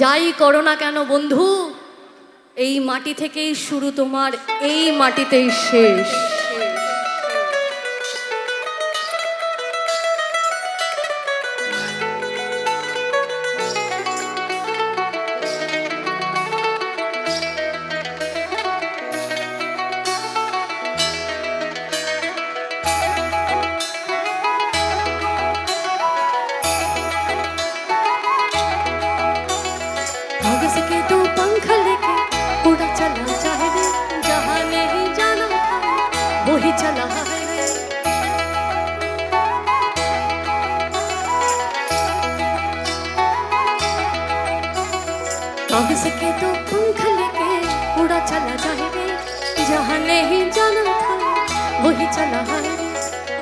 যাই করো না কেন বন্ধু, এই মাটি থেকেই শুরু, তোমার এই মাটিতেই শেষ। के तो पंख लेके उड़ा चला जाए रे, जहाँ नहीं जाना था वही चला है रे। कागज के तो पंख लेके उड़ा चला जाए रे, जहाँ नहीं जाना था वही चला है रे।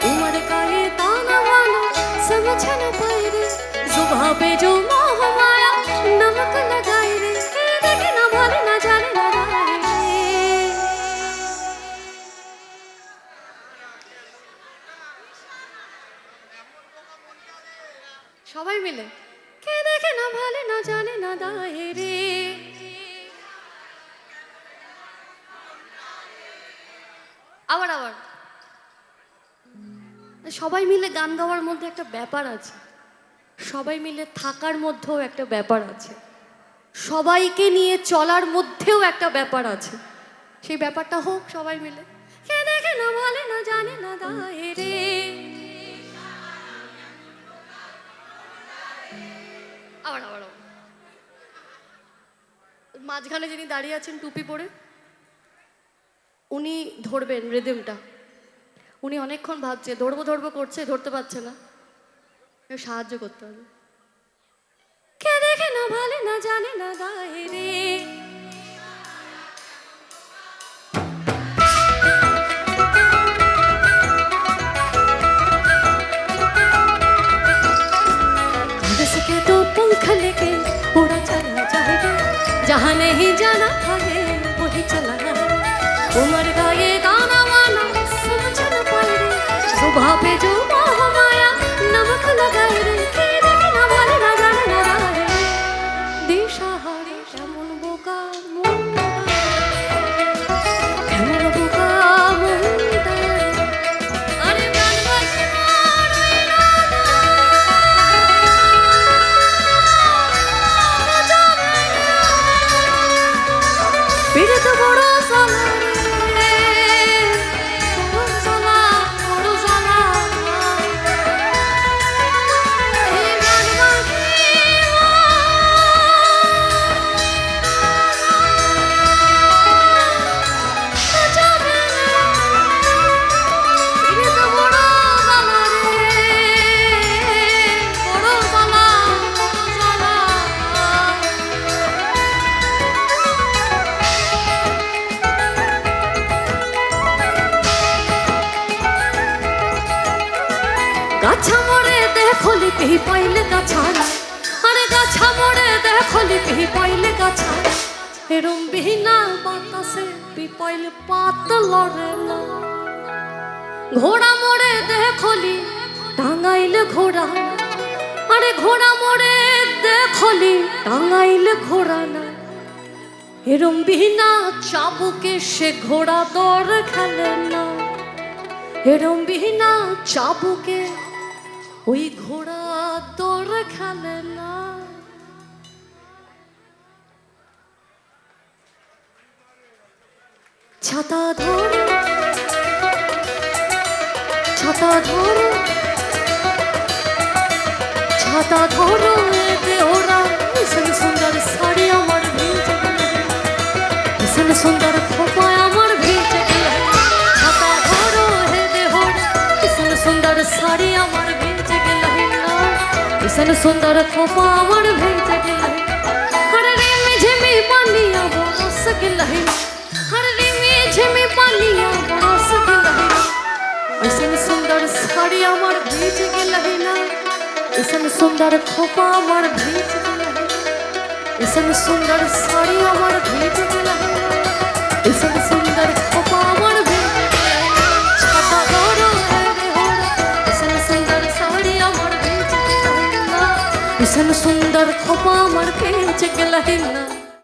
उम्र का ये ताना वाना समझ न पाए रे, जुबां पे जो मोह माया नमक लगाए रे। সবাই মিলে কে দেখে না ভালে না জানে না দায়ে রে। আবার আবার সবাই মিলে গান গাওয়ার মধ্যে একটা ব্যাপার আছে, সবাই মিলে থাকার মধ্যেও একটা ব্যাপার আছে, সবাইকে নিয়ে চলার মধ্যেও একটা ব্যাপার আছে। সেই ব্যাপারটা হোক সবাই মিলে। কে দেখে না ভালে না জানে না দায়ে রে। আবার আবার মাঝখানে যিনি দাঁড়িয়ে আছেন টুপি পরে, উনি ধরবেন রিদমটা। উনি অনেকক্ষণ ভাবছে, ধরবো ধরবো করছে, ধরতে পারছে না, সাহায্য করতে হবে। কে দেখে না ভালে না জানে না দায়ে রে। के तो पंख लेके उड़ा चला जाए रे, जहाँ नहीं जाना था वही चला है। उम्र का ये गाना वाना समझ न पाए रे, सुबह पे जो मोह माया नमक लगाए रे। के देखे ना भाले ना जाने ना दाए रे, दिशाहारे केमन बोका मुंडा, केमन बोका मुंडा। अरे प्রাণবাসী पीड़े तो बड़ो साला रे, बड़ो साला, बड़ो साला। ए प्রাণবাসী जाबे ना, पीड़े तो बड़ो साला रे, बड़ो साला, बड़ो साला। গাছা মোড়ে দেখো লিপি পাইলে গাছাড়া, আরে গাছা মোড়ে দেখো লিপি পাইলে গাছাড়া। এরম বিনা বাতাসে পিপাইল পাত লড়ে না। ঘোড়া মোড়ে দেখলি টাঙাইলে ঘোড়া, আরে ঘোড়া মোড়ে দেখলি টাঙাইলে ঘোড়া না। এরম বিনা চাবুকে সে ঘোড়া দৌড় খেলে না। এরম বিনা চাবুকে ওই ঘোড়া দৌড় খেলে না। ছাতা ধরো, ছাতা ধরো, ছাতা ধরো দেওরা। ভীষণ সুন্দর শাড়ি আমার ভিজে গেলে, ভীষণ সুন্দর খোপায় আমার ভিজে গেলে। ছাতা ধরো হে দেহরা, ভীষণ সুন্দর শাড়ি আমার ভিজে গেলে, ভীষণ সুন্দর খোপা আমার ভিজে গেলে। হরে রিমি ঝিমি পানিয়া বরস গেলে, হরে রিমি ঝিমি পানিয়া বরস গেলে। ভীষণ সুন্দর শাড়ি আমার ভিজে গেলে না, ভীষণ সুন্দর খোপা আমার ভিজে গেলে, ভীষণ সুন্দর শাড়ি আমার ভিজে গেলে, ভীষণ সুন্দর খোপা আমার ভিজে গেলে। ছাতা ধরো রে হোরা, ভীষণ সুন্দর শাড়ি আমার ভিজে গেলে, ভীষণ সুন্দর খোপা আমার ভিজে গেলে। লাইন না